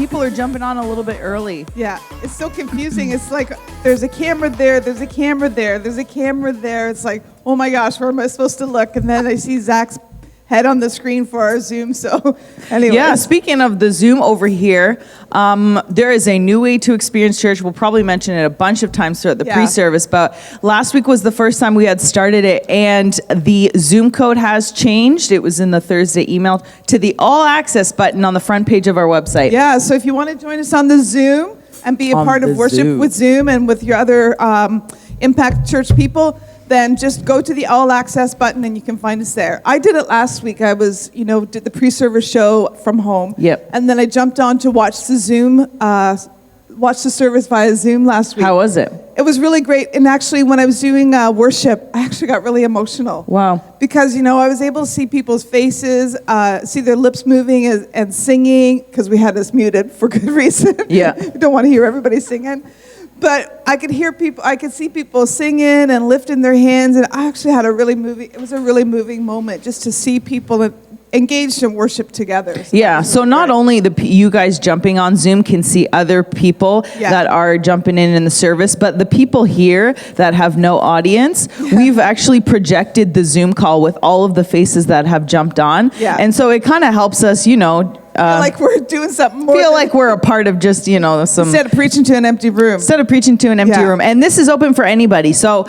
people are jumping on a little bit early. Yeah, it's so confusing. It's like there's a camera there, there's a camera there, there's a camera there. It's like, oh my gosh, where am I supposed to look? And then I see Zach's head on the screen for our Zoom. So anyway. Yeah, speaking of the Zoom over here, there is a new way to experience church. We'll probably mention it a bunch of times throughout the pre-service, but last week was the first time we had started it, and the Zoom code has changed. It was in the Thursday email to the all access button on the front page of our website. Yeah, so if you want to join us on the Zoom and be a part of worship Zoom. with Zoom and with your other Impact Church people, then just go to the all access button and you can find us there. I did it last week. I was, did the pre-service show from home. Yep. And then I jumped on to watch the service via Zoom last week. How was it? It was really great. And actually, when I was doing worship, I actually got really emotional. Wow. Because, I was able to see people's faces, see their lips moving and singing, because we had us muted for good reason. Yeah. We don't want to hear everybody singing. But I could see people singing and lifting their hands, and I actually had it was a really moving moment just to see people engaged in worship together. So not only you guys jumping on Zoom can see other people that are jumping in the service, but the people here that have no audience, we've actually projected the Zoom call with all of the faces that have jumped on. Yeah. And so it kind of helps us, feel like we're doing something more. Feel like we're a part of just, some... Instead of preaching to an empty room. room. And this is open for anybody. So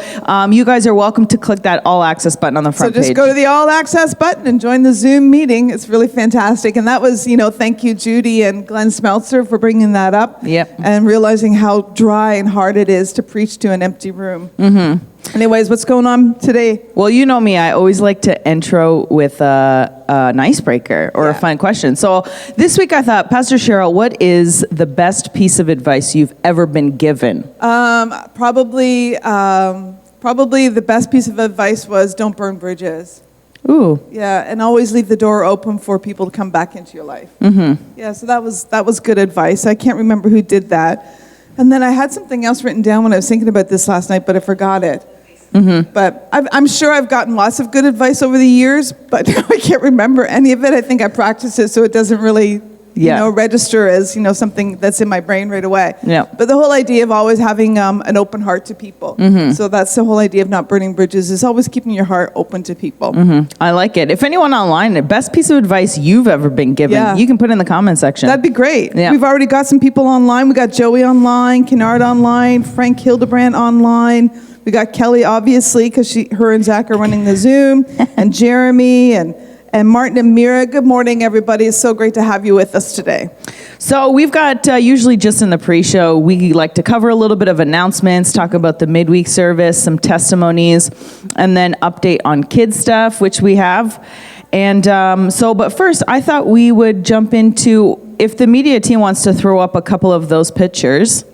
you guys are welcome to click that all access button on the front page. So just go to the all access button and join the Zoom meeting. It's really fantastic. And that was, thank you, Judy and Glenn Smeltzer, for bringing that up. Yep. And realizing how dry and hard it is to preach to an empty room. Mm-hmm. Anyways, what's going on today? Well, you know me. I always like to intro with an icebreaker or a fun question. So this week I thought, Pastor Cheryl, what is the best piece of advice you've ever been given? Probably the best piece of advice was don't burn bridges. Ooh. Yeah, and always leave the door open for people to come back into your life. Mm-hmm. Yeah, so that was good advice. I can't remember who did that. And then I had something else written down when I was thinking about this last night, but I forgot it. Mm-hmm. But I'm sure I've gotten lots of good advice over the years, but I can't remember any of it. I think I practiced it, so it doesn't really, register as, something that's in my brain right away. Yeah. But the whole idea of always having an open heart to people. Mm-hmm. So that's the whole idea of not burning bridges, is always keeping your heart open to people. Mm-hmm. I like it. If anyone online, the best piece of advice you've ever been given, you can put in the comment section. That'd be great. Yeah. We've already got some people online. We got Joey online, Kennard online, Frank Hildebrand online. We got Kelly, obviously, because her and Zach are running the Zoom, and Jeremy and Martin and Mira. Good morning, everybody. It's so great to have you with us today. So we've got, usually just in the pre-show, we like to cover a little bit of announcements, talk about the midweek service, some testimonies, and then update on kids stuff, which we have. And but first, I thought we would jump into, if the media team wants to throw up a couple of those pictures,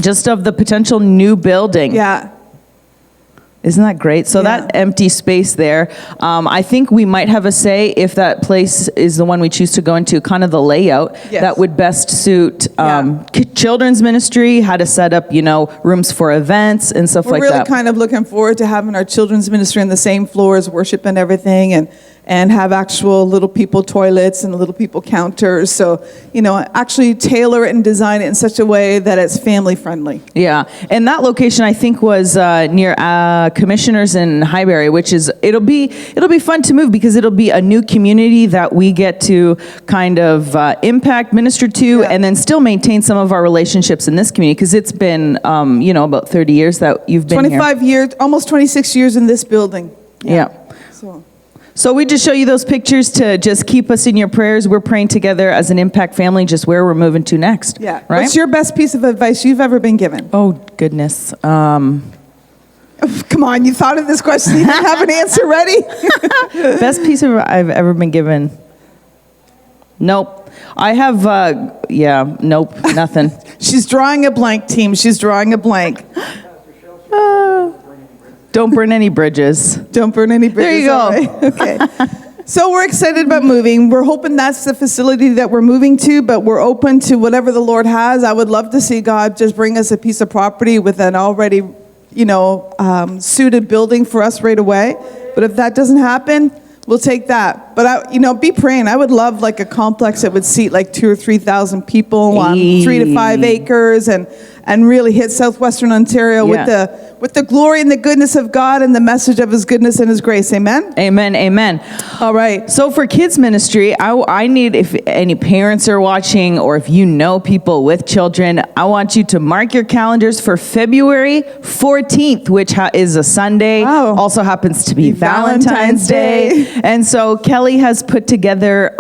just of the potential new building. Yeah. Isn't that great? So that empty space there, I think we might have a say if that place is the one we choose to go into, kind of the layout that would best suit children's ministry, how to set up, rooms for events and stuff like that. We're really kind of looking forward to having our children's ministry on the same floor as worship and everything, and have actual little people toilets and little people counters. So, actually tailor it and design it in such a way that it's family friendly. Yeah. And that location, I think, was near Commissioners in Highbury, which is, it'll be fun to move because it'll be a new community that we get to kind of impact, minister to, and then still maintain some of our relationships in this community, because it's been, about 30 years that you've been 25 years, almost 26 years in this building. Yeah. So we just show you those pictures to just keep us in your prayers. We're praying together as an Impact family, just where we're moving to next. Yeah. Right? What's your best piece of advice you've ever been given? Oh, goodness. Come on, you thought of this question. You didn't have an answer ready? Best piece of I've ever been given. Nope. I have, nope, nothing. She's drawing a blank, team. She's drawing a blank. Don't burn any bridges. Don't burn any bridges. There you go. Right. Okay. So we're excited about moving. We're hoping that's the facility that we're moving to, but we're open to whatever the Lord has. I would love to see God just bring us a piece of property with an already, suited building for us right away. But if that doesn't happen, We'll take that. But, be praying. I would love like a complex that would seat like 2,000 or 3,000 people on 3 to 5 acres and really hit southwestern Ontario with the glory and the goodness of God and the message of his goodness and his grace. Amen? Amen, amen. All right. So for kids ministry, I need, if any parents are watching or if you know people with children, I want you to mark your calendars for February 14th, which is a Sunday. Wow. Also happens to be Valentine's Day. And so Kelly has put together,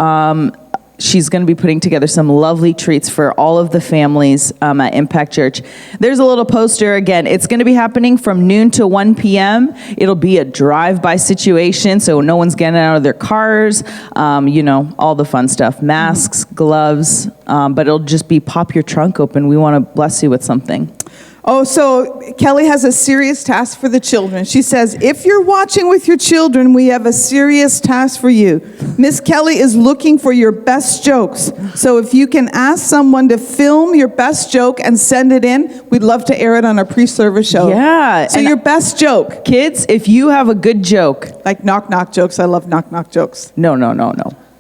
she's going to be putting together some lovely treats for all of the families at Impact Church. There's a little poster. Again, it's going to be happening from noon to 1 p.m. It'll be a drive-by situation, so no one's getting out of their cars. All the fun stuff. Masks, gloves, but it'll just be pop your trunk open. We want to bless you with something. Oh, so Kelly has a serious task for the children. She says, if you're watching with your children, we have a serious task for you. Miss Kelly is looking for your best jokes. So if you can ask someone to film your best joke and send it in, we'd love to air it on our pre-service show. Yeah. So your best joke. Kids, if you have a good joke. Like knock-knock jokes. I love knock-knock jokes. No.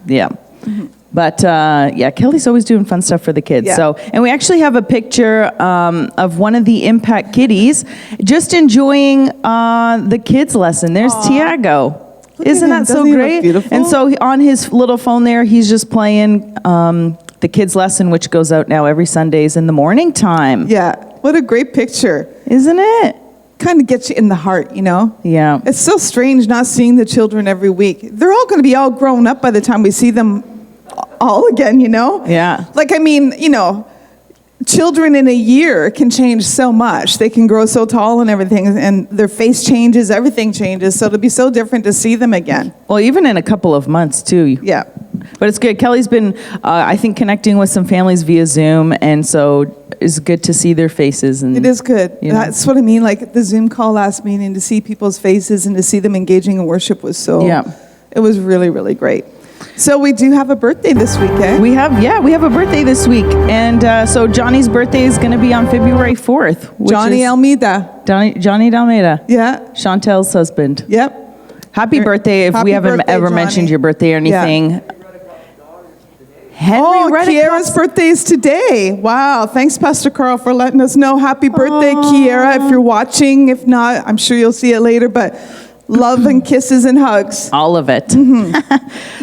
Yeah. Mm-hmm. But Kelly's always doing fun stuff for the kids. Yeah. So, and we actually have a picture of one of the Impact kiddies just enjoying the kids lesson. There's Tiago. Isn't that so great? Beautiful? And so on his little phone there, he's just playing the kids lesson, which goes out now every Sundays in the morning time. Yeah. What a great picture. Isn't it? Kind of gets you in the heart, Yeah. It's so strange not seeing the children every week. They're all going to be all grown up by the time we see them all again, Yeah. Children in a year can change so much. They can grow so tall and everything, and their face changes, everything changes. So it'll be so different to see them again. Well, even in a couple of months, too. Yeah. But it's good. Kelly's been, I think, connecting with some families via Zoom, and so it's good to see their faces. And it is good. That's what I mean. Like the Zoom call last meeting, to see people's faces and to see them engaging in worship was it was really, really great. So we do have a birthday this week, eh? We have a birthday this week. And so Johnny's birthday is going to be on February 4th. Johnny Almeida. Johnny Almeida. Yeah. Chantel's husband. Yep. Happy birthday if we haven't ever mentioned your birthday or anything. Yeah. Kiera's birthday is today. Wow. Thanks, Pastor Carl, for letting us know. Happy birthday, Kiera, if you're watching. If not, I'm sure you'll see it later. But love and kisses and hugs. All of it. Mm-hmm.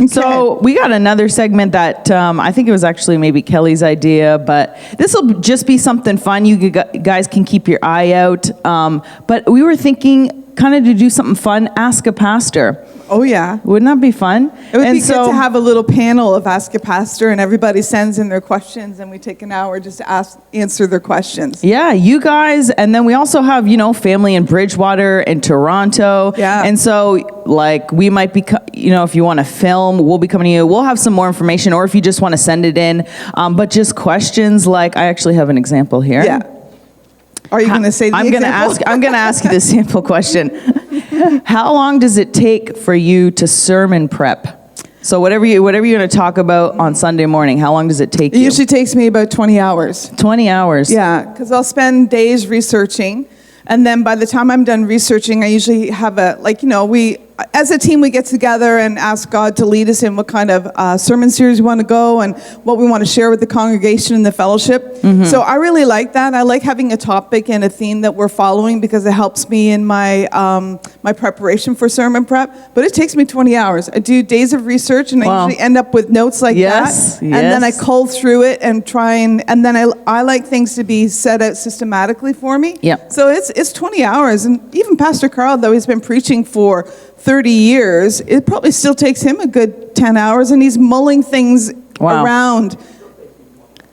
Okay. So we got another segment that I think it was actually maybe Kelly's idea, but this will just be something fun. You guys can keep your eye out. But we were thinking kind of to do something fun, ask a pastor. Oh, yeah. Wouldn't that be fun? It would be good to have a little panel of Ask a Pastor, and everybody sends in their questions, and we take an hour just to answer their questions. Yeah, you guys, and then we also have, family in Bridgewater and Toronto. Yeah. And so, we might be, if you want to film, we'll be coming to you. We'll have some more information, or if you just want to send it in. But just questions I actually have an example here. Yeah. Are you going to say the example? I'm going to ask you this simple question. How long does it take for you to sermon prep? So whatever you're going to talk about on Sunday morning, how long does it take you? It usually takes me about 20 hours. 20 hours? Yeah, because I'll spend days researching. And then by the time I'm done researching, I usually have as a team, we get together and ask God to lead us in what kind of sermon series we want to go and what we want to share with the congregation and the fellowship. Mm-hmm. So I really like that. I like having a topic and a theme that we're following because it helps me in my my preparation for sermon prep. But it takes me 20 hours. I do days of research, and I usually end up with notes like that. And then I cull through it and try and then I like things to be set out systematically for me. Yep. So it's 20 hours. And even Pastor Carl, though he's been preaching for 30 years, it probably still takes him a good 10 hours, and he's mulling things around.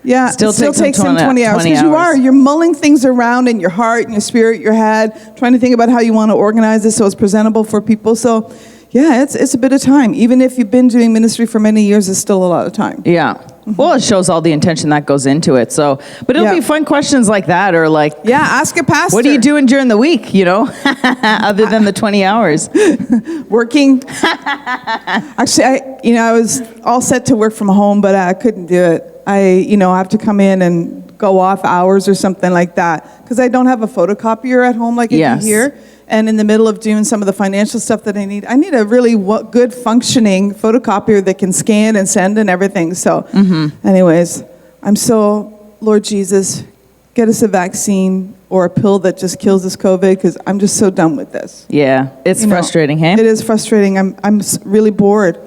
Yeah, still takes him 20 hours. Because you're mulling things around in your heart and your spirit, your head, trying to think about how you want to organize this so it's presentable for people. So, yeah, it's a bit of time. Even if you've been doing ministry for many years, it's still a lot of time. Yeah. Mm-hmm. Well, it shows all the intention that goes into it. So, but it'll be fun questions like that, or ask a pastor. What are you doing during the week, other than the 20 hours? Working. Actually, I was all set to work from home, but I couldn't do it. I have to come in and go off hours or something like that because I don't have a photocopier at home like I do here. and in the middle of doing some of the financial stuff that I need a really good functioning photocopier that can scan and send and everything. So anyways, Lord Jesus, get us a vaccine or a pill that just kills this COVID, because I'm just so done with this. Yeah, it's frustrating, hey? It is frustrating. I'm really bored.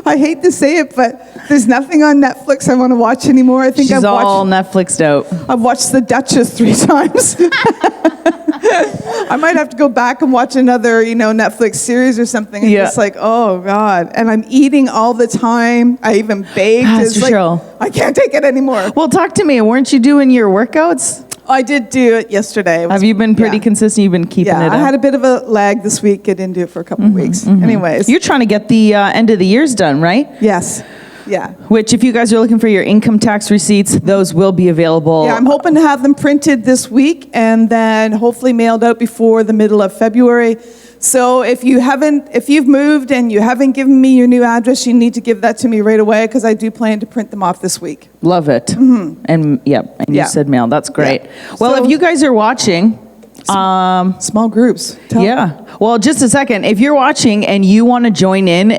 I hate to say it, but there's nothing on Netflix I want to watch anymore. I think She's all Netflixed out. I've watched The Duchess 3 times. I might have to go back and watch another, Netflix series or something. And just like, oh God. And I'm eating all the time. I even baked. Pastor Cheryl. I can't take it anymore. Well, talk to me. Weren't you doing your workouts? I did do it yesterday. Have you been pretty consistent? You've been keeping it up? I had a bit of a lag this week. I didn't do it for a couple of weeks. Anyways. You're trying to get the end of the years done, right? Yes. Yeah. Which, if you guys are looking for your income tax receipts, those will be available. Yeah, I'm hoping to have them printed this week and then hopefully mailed out before the middle of February. So if you've moved and you haven't given me your new address, you need to give that to me right away, because I do plan to print them off this week. Love it. And you said mail. That's great. Yeah. Well, if you guys are watching, small groups. Well, just a second. If you're watching and you want to join in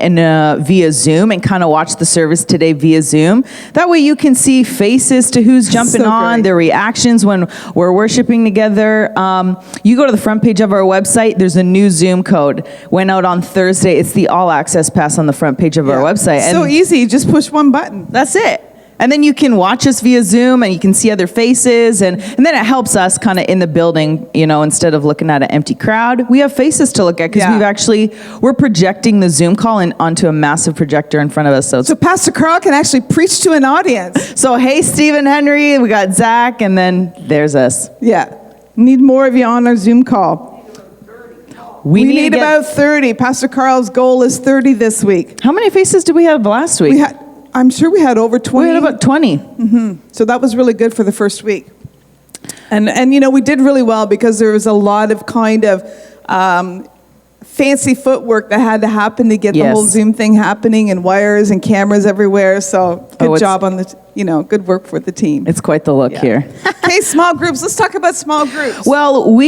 via Zoom and kind of watch the service today via Zoom, that way you can see faces to who's jumping on, their reactions when we're worshiping together. You go to the front page of our website. There's a new Zoom code. Went out on Thursday. It's the All Access Pass on the front page of our website. So easy. Just push one button. That's it. And then you can watch us via Zoom, and you can see other faces, and then it helps us kind of in the building, instead of looking at an empty crowd, we have faces to look at, because we're projecting the Zoom call onto a massive projector in front of us. So Pastor Carl can actually preach to an audience. So, hey, Stephen Henry, we got Zach, and then there's us. Yeah. Need more of you on our Zoom call. We need about 30. Pastor Carl's goal is 30 this week. How many faces did we have last week? I'm sure we had over 20. We had about 20. So that was really good for the first week. And we did really well, because there was a lot of kind of fancy footwork that had to happen to get the whole Zoom thing happening, and wires and cameras everywhere. So good job on good work for the team. It's quite the look here. Okay, small groups. Let's talk about small groups. Well,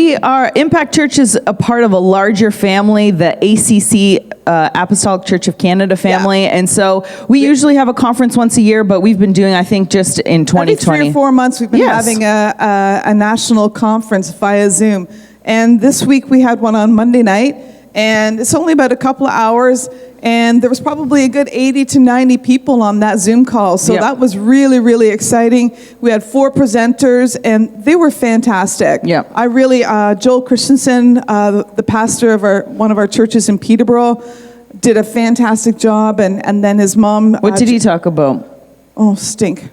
Impact Church is a part of a larger family, the ACC, Apostolic Church of Canada family. And so we usually have a conference once a year, but we've been doing, I think, just in 2020. Every 3 or 4 months, we've been having a national conference via Zoom. And this week we had one on Monday night, and it's only about a couple of hours, and there was probably a good 80 to 90 people on that Zoom call. So that was really, really exciting. We had 4 presenters, and they were fantastic. I really, Joel Christensen, the pastor of one of our churches in Peterborough, did a fantastic job, and then his mom. What did he talk about? Oh, stink.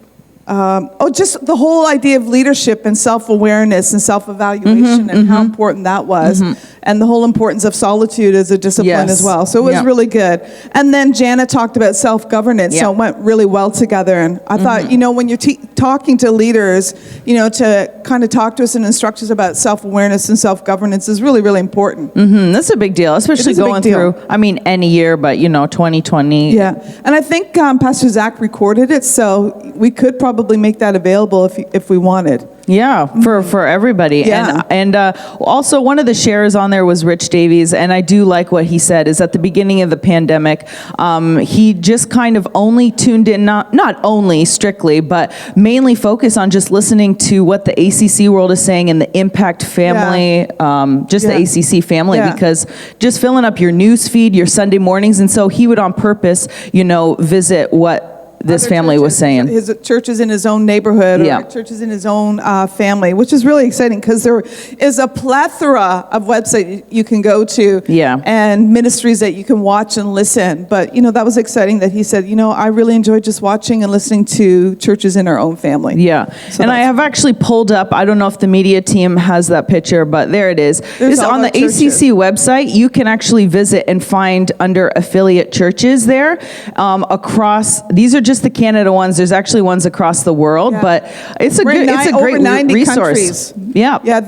Just the whole idea of leadership and self-awareness and self-evaluation, and how important that was, and the whole importance of solitude as a discipline as well. So it was really good. And then Janet talked about self-governance, so it went really well together. And I thought, when you're talking to leaders, to kind of talk to us and instruct us about self-awareness and self-governance is really, really important. That's a big deal, especially going through, any year, but 2020. Yeah, and I think Pastor Zach recorded it, so we could probably make that available if we wanted. Yeah, for everybody. Yeah. And also one of the shares on there was Rich Davies, and I do like what he said, is at the beginning of the pandemic, he just kind of only tuned in, not only strictly, but mainly focused on just listening to what the ACC world is saying and the Impact family, the ACC family, because just filling up your news feed, your Sunday mornings, and so he would on purpose, visit what this family was saying. His churches in his own neighborhood, or churches in his own family, which is really exciting, because there is a plethora of websites you can go to, and ministries that you can watch and listen. But that was exciting that he said, I really enjoyed just watching and listening to churches in our own family. So and I have actually pulled up, I don't know if the media team has that picture, but there it is. It's on the ACC website. You can actually visit and find under affiliate churches there across. These are just the Canada ones. There's actually ones across the world, but it's a great resource. Countries. Yeah. The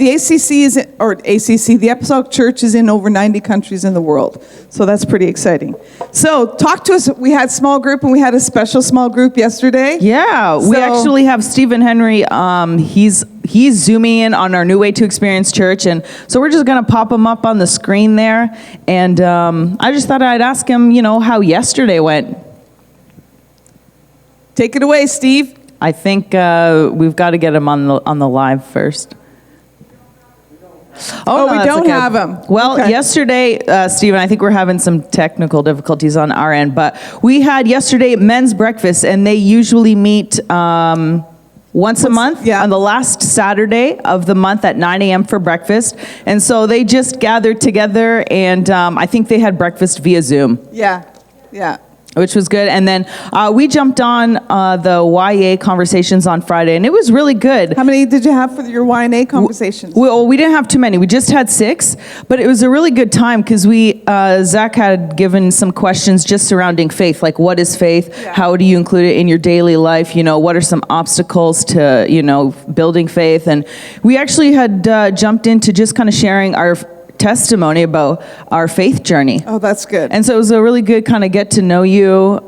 the Apostolic Church is in over 90 countries in the world. So that's pretty exciting. So talk to us. We had small group, and we had a special small group yesterday. Yeah, we actually have Stephen Henry. he's zooming in on our New Way to Experience Church, and so we're just going to pop him up on the screen there. And I just thought I'd ask him, how yesterday went. Take it away, Steve. I think we've got to get him on the live first. Oh, no, we don't have him. Well, yesterday, Stephen, I think we're having some technical difficulties on our end, but we had yesterday men's breakfast, and they usually meet once a month on the last Saturday of the month at 9 a.m. for breakfast. And so they just gathered together, and I think they had breakfast via Zoom. Yeah. Which was good. And then we jumped on the YA conversations on Friday, and it was really good. How many did you have for your YA conversations? We didn't have too many. We just had 6, but it was a really good time because Zach had given some questions just surrounding faith, like what is faith? Yeah. How do you include it in your daily life? What are some obstacles to, building faith? And we actually had jumped into just kind of sharing our testimony about our faith journey. Oh, that's good. And so it was a really good kind of get to know you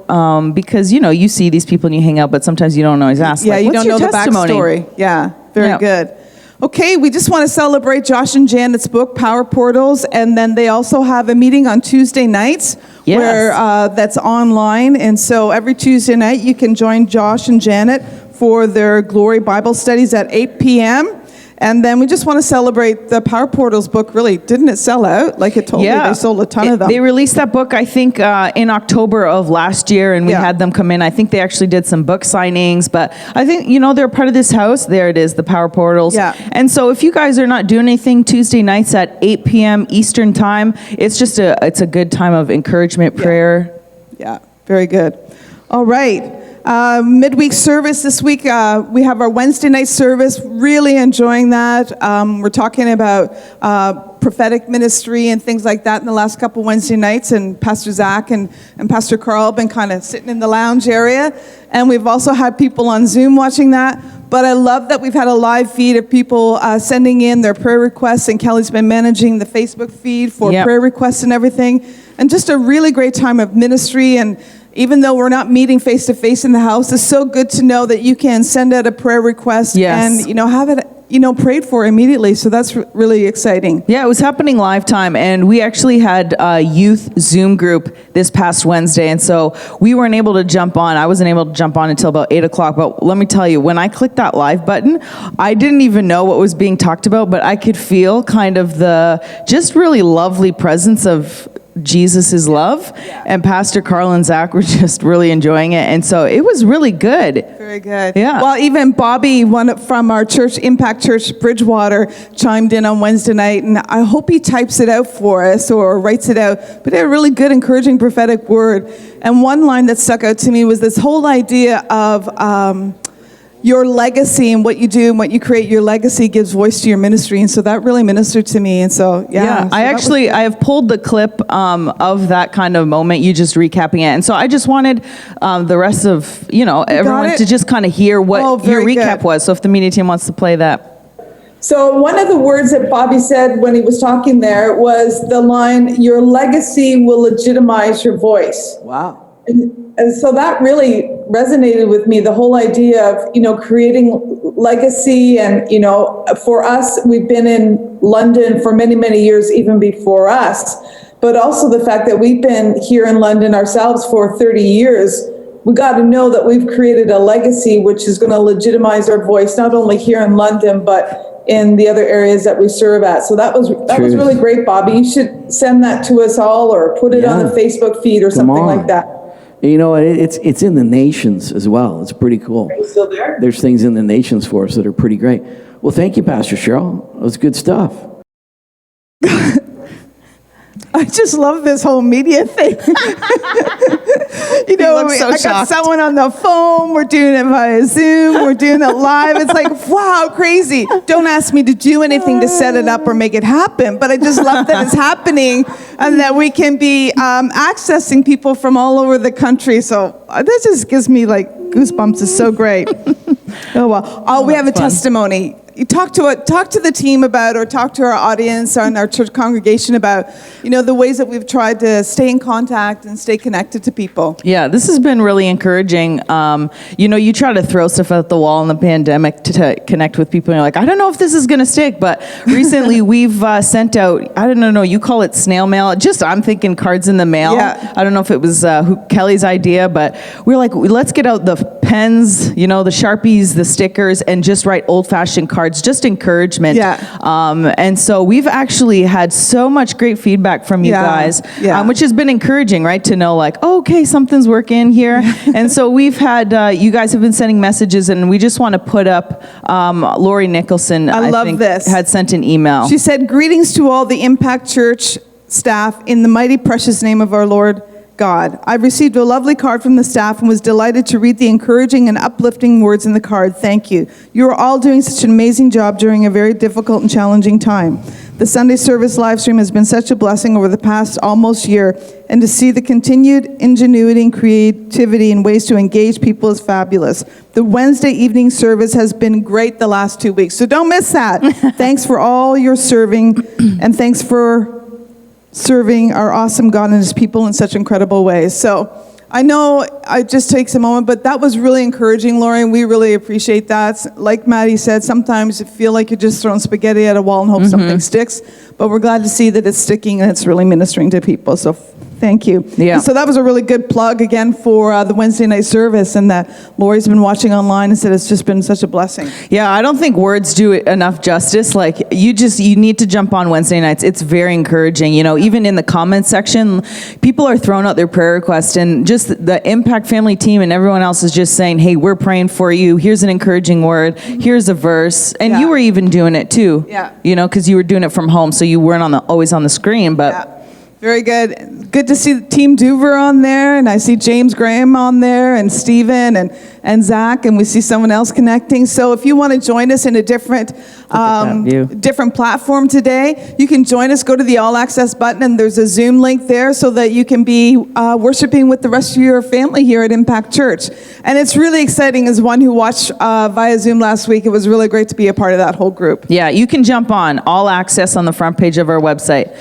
because, you see these people and you hang out, but sometimes you don't always ask. Yeah, like, you don't know testimony? The backstory. Yeah, very good. Okay, we just want to celebrate Josh and Janet's book, Power Portals, and then they also have a meeting on Tuesday nights where that's online. And so every Tuesday night you can join Josh and Janet for their Glory Bible studies at 8 p.m. And then we just want to celebrate the Power Portals book. Really, didn't it sell out? Like it told me they sold a ton of them. They released that book, I think, in October of last year, and we had them come in. I think they actually did some book signings, but I think, they're part of this house. There it is, the Power Portals. Yeah. And so if you guys are not doing anything Tuesday nights at 8 p.m. Eastern time, it's just it's a good time of encouragement, prayer. Yeah, very good. All right. Midweek service this week, we have our Wednesday night service, really enjoying that. We're talking about prophetic ministry and things like that in the last couple Wednesday nights, and Pastor Zach and Pastor Carl have been kind of sitting in the lounge area, and we've also had people on Zoom watching that. But I love that we've had a live feed of people sending in their prayer requests, and Kelly's been managing the Facebook feed for prayer requests and everything, and just a really great time of ministry. And even though we're not meeting face to face in the house, it's so good to know that you can send out a prayer request and have it prayed for immediately. So that's really exciting. Yeah, it was happening live time, and we actually had a youth Zoom group this past Wednesday, and so we weren't able to jump on. I wasn't able to jump on until about 8 o'clock, but let me tell you, when I clicked that live button, I didn't even know what was being talked about, but I could feel kind of the just really lovely presence of Jesus' love, and Pastor Carl and Zach were just really enjoying it, and so it was really good. Very good. Yeah. Well, even Bobby, one from our church, Impact Church Bridgewater, chimed in on Wednesday night, and I hope he types it out for us or writes it out, but a really good, encouraging prophetic word. And one line that stuck out to me was this whole idea of your legacy and what you do and what you create, your legacy gives voice to your ministry. And so that really ministered to me. And so, so I have pulled the clip of that kind of moment, you just recapping it. And so I just wanted the rest of, everyone to just kind of hear what your recap was. So if the media team wants to play that. So one of the words that Bobby said when he was talking there was the line, your legacy will legitimize your voice. Wow. And so that really resonated with me, the whole idea of, creating legacy. And, for us, we've been in London for many, many years, even before us. But also the fact that we've been here in London ourselves for 30 years, we got to know that we've created a legacy which is going to legitimize our voice, not only here in London, but in the other areas that we serve at. So that was really great, Bobby. You should send that to us all or put it on the Facebook feed or something like that. It's in the nations as well. It's pretty cool. Are you still there? There's things in the nations for us that are pretty great. Well, thank you, Pastor Cheryl. That was good stuff. I just love this whole media thing. I got someone on the phone. We're doing it via Zoom. We're doing it live. It's like, wow, crazy. Don't ask me to do anything to set it up or make it happen. But I just love that it's happening and that we can be accessing people from all over the country. So this just gives me like goosebumps. It's so great. Oh, well. We have a testimony. you talk to the team about, or talk to our audience and our church congregation about, the ways that we've tried to stay in contact and stay connected to people. Yeah, this has been really encouraging. You try to throw stuff at the wall in the pandemic to connect with people, and you're like, I don't know if this is going to stick, but recently we've sent out, I don't know, you call it snail mail, just I'm thinking cards in the mail. Yeah. I don't know if it was Kelly's idea, but we're like, let's get out the pens, the Sharpies, the stickers, and just write old-fashioned cards, just encouragement. Yeah. And so we've actually had so much great feedback from you guys, which has been encouraging, right? To know like, oh, okay, something's working here. And so we've had, you guys have been sending messages, and we just want to put up, Lori Nicholson, I love this, had sent an email. She said, greetings to all the Impact Church staff in the mighty precious name of our Lord God. I received a lovely card from the staff and was delighted to read the encouraging and uplifting words in the card. Thank you. You are all doing such an amazing job during a very difficult and challenging time. The Sunday service live stream has been such a blessing over the past almost year, and to see the continued ingenuity and creativity in ways to engage people is fabulous. The Wednesday evening service has been great the last 2 weeks, so don't miss that. Thanks for all your serving, and thanks for serving our awesome God and his people in such incredible ways. So I know it just takes a moment, but that was really encouraging, Lori, and we really appreciate that. Like Maddie said, sometimes you feel like you're just throwing spaghetti at a wall and hope something sticks, but we're glad to see that it's sticking and it's really ministering to people. So thank you. Yeah. So that was a really good plug again for the Wednesday night service, and that Lori's been watching online and said it's just been such a blessing. Yeah, I don't think words do it enough justice. Like you need to jump on Wednesday nights. It's very encouraging. Even in the comments section, people are throwing out their prayer requests, and just the Impact Family team and everyone else is just saying, hey, we're praying for you. Here's an encouraging word. Here's a verse. And you were even doing it too. Yeah. Because you were doing it from home, so you weren't always on the screen, but. Yeah. Very good. Good to see Team Duver on there, and I see James Graham on there, and Stephen, and Zach, and we see someone else connecting. So if you want to join us in a different platform today, you can join us. Go to the All Access button, and there's a Zoom link there so that you can be worshiping with the rest of your family here at Impact Church. And it's really exciting. As one who watched via Zoom last week, it was really great to be a part of that whole group. Yeah, you can jump on All Access on the front page of our website.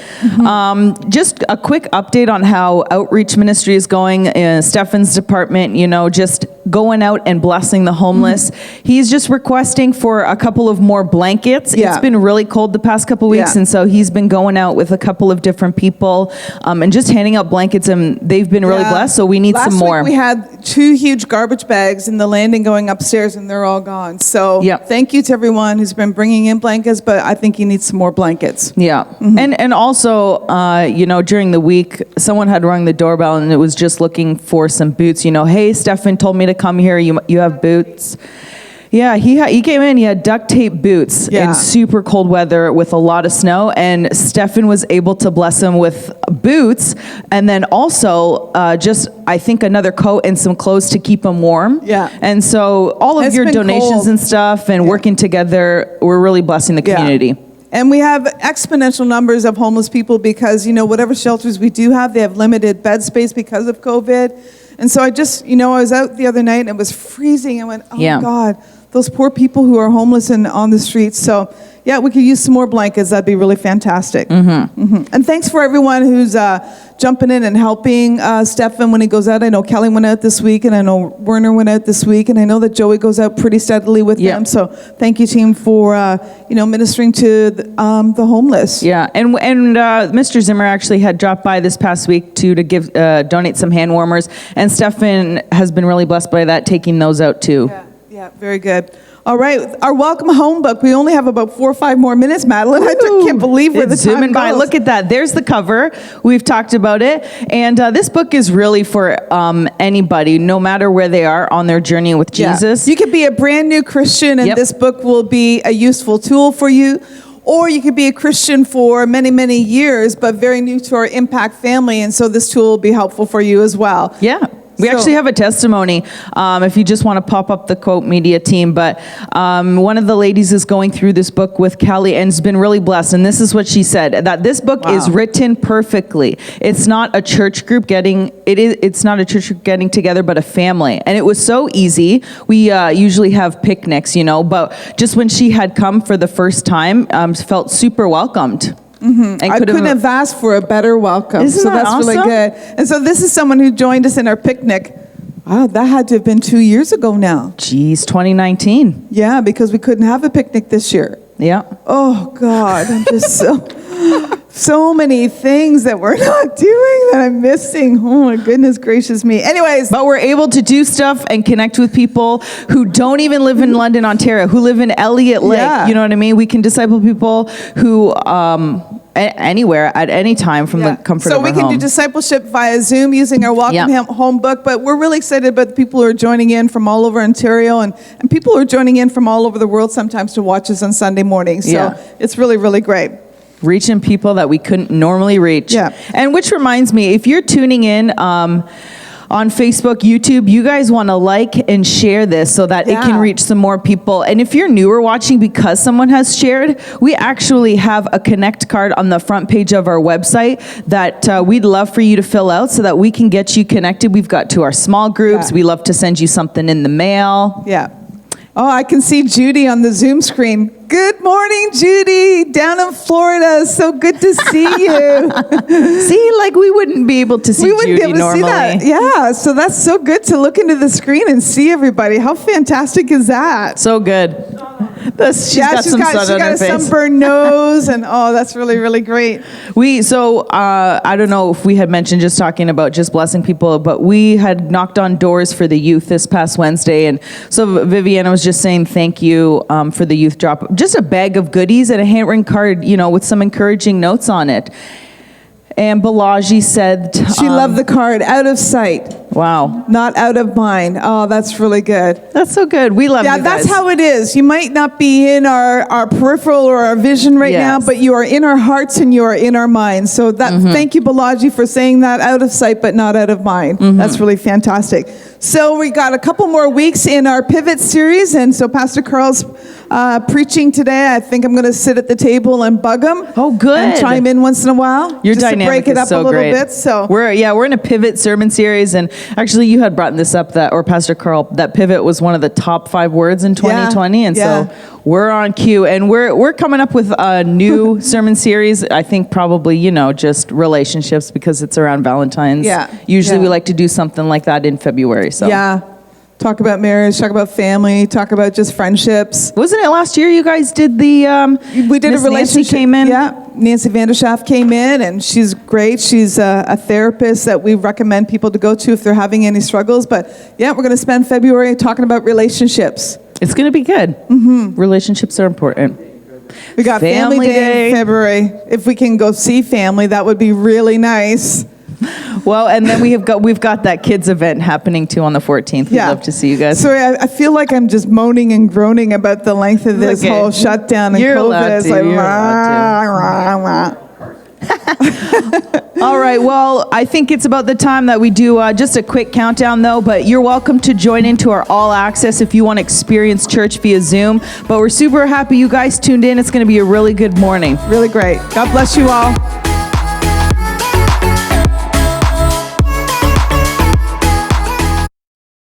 Just a quick update on how outreach ministry is going in Stefan's department, just going out and blessing the homeless. He's just requesting for a couple of more blankets. Yeah. It's been really cold the past couple weeks, and so he's been going out with a couple of different people and just handing out blankets, and they've been really blessed, so we need some more. Last week we had 2 huge garbage bags in the landing going upstairs, and they're all gone. So thank you to everyone who's been bringing in blankets, but I think he needs some more blankets. Yeah. And also, during the week, someone had rung the doorbell, and it was just looking for some boots. Hey, Stefan told me to come here. You have boots? Yeah, he came in, he had duct tape boots in super cold weather with a lot of snow, and Stefan was able to bless him with boots, and then also just, I think, another coat and some clothes to keep him warm. Yeah. And so all of your donations cold. And stuff and working together, we're really blessing the community. And we have exponential numbers of homeless people because, whatever shelters we do have, they have limited bed space because of COVID. And so I just, I was out the other night and it was freezing. I went, oh God, those poor people who are homeless and on the streets. So yeah, we could use some more blankets. That'd be really fantastic. And thanks for everyone who's jumping in and helping Stefan when he goes out. I know Kelly went out this week, and I know Werner went out this week, and I know that Joey goes out pretty steadily with them. So thank you, team, for ministering to the homeless. Yeah, and Mr. Zimmer actually had dropped by this past week too to give donate some hand warmers, and Stefan has been really blessed by that, taking those out too. Yeah, very good. All right, our welcome home book. We only have about 4 or 5 more minutes, Madeline. I can't believe where the time zooming by. goes. Look at that. There's the cover. We've talked about it. And this book is really for anybody, no matter where they are on their journey with Jesus. You could be a brand new Christian, and this book will be a useful tool for you. Or you could be a Christian for many, many years, but very new to our Impact family. And so this tool will be helpful for you as well. Yeah. We actually have a testimony, if you just want to pop up the Quote Media team, but one of the ladies is going through this book with Callie and has been really blessed, and this is what she said, that this book is written perfectly. It's not a church group it's not a church group getting together, but a family, and it was so easy. We usually have picnics, but just when she had come for the first time, felt super welcomed. And I couldn't have asked for a better welcome. Isn't that that's awesome? Really good. And so this is someone who joined us in our picnic. Wow, that had to have been 2 years ago now. Geez, 2019. Yeah, because we couldn't have a picnic this year. Yeah. Oh God, I'm just so many things that we're not doing that I'm missing. Oh my goodness gracious me. Anyways. But we're able to do stuff and connect with people who don't even live in London, Ontario, who live in Elliott Lake. Yeah. You know what I mean? We can disciple people who, anywhere, at any time from the comfort of our home. So we can do discipleship via Zoom using our Welcome Home book, but we're really excited about the people who are joining in from all over Ontario and people who are joining in from all over the world sometimes to watch us on Sunday mornings. So it's really, really great. Reaching people that we couldn't normally reach. Yeah. And which reminds me, if you're tuning in on Facebook, YouTube, you guys want to like and share this so that it can reach some more people. And if you're newer watching because someone has shared, we actually have a connect card on the front page of our website that we'd love for you to fill out so that we can get you connected. We've got to our small groups. We love to send you something in the mail. Yeah. Oh, I can see Judy on the Zoom screen. Good morning, Judy, down in Florida. So good to see you. See, like we wouldn't be able to see we wouldn't Judy be able normally. to see that. Yeah, so that's so good to look into the screen and see everybody. How fantastic is that? So good. She's got a sunburned nose, and that's really, really great. I don't know if we had mentioned just talking about just blessing people, but we had knocked on doors for the youth this past Wednesday, and so Viviana was just saying thank you for the youth drop. Just a bag of goodies and a handwritten card, with some encouraging notes on it. And Balaji said... she loved the card, out of sight. Wow. Not out of mind. Oh, that's really good. That's so good. We love you guys. Yeah, that's how it is. You might not be in our peripheral or our vision right now, but you are in our hearts and you are in our minds. So thank you, Balaji, for saying that, out of sight but not out of mind. That's really fantastic. So we got a couple more weeks in our Pivot series, and so Pastor Carl's preaching today. I think I'm going to sit at the table and bug him. Oh, good. And chime in once in a while. Your just dynamic to break it is up so a little great. bit. So we're in a Pivot sermon series, and actually you had brought this up or Pastor Carl, that pivot was one of the top 5 words in 2020, and so we're on cue, and we're coming up with a new sermon series. I think probably just relationships because it's around Valentine's. Usually we like to do something like that in February. So talk about marriage, talk about family, talk about just friendships. Wasn't it last year you guys did the we did Miss a relationship? Nancy came in. Nancy Vanderschaft came in, and she's great. She's a therapist that we recommend people to go to if they're having any struggles. But we're going to spend February talking about relationships. It's going to be good. Relationships are important. We got Family Day in February. If we can go see family, that would be really nice. Well, and then we've got that kids event happening too on the 14th. We'd love to see you guys. Sorry, I feel like I'm just moaning and groaning about the length of this whole shutdown and COVID. It's like, All right, well, I think it's about the time that we do just a quick countdown, though, but you're welcome to join into our All Access if you want to experience church via Zoom. But we're super happy you guys tuned in. It's going to be a really good morning. Really great. God bless you all.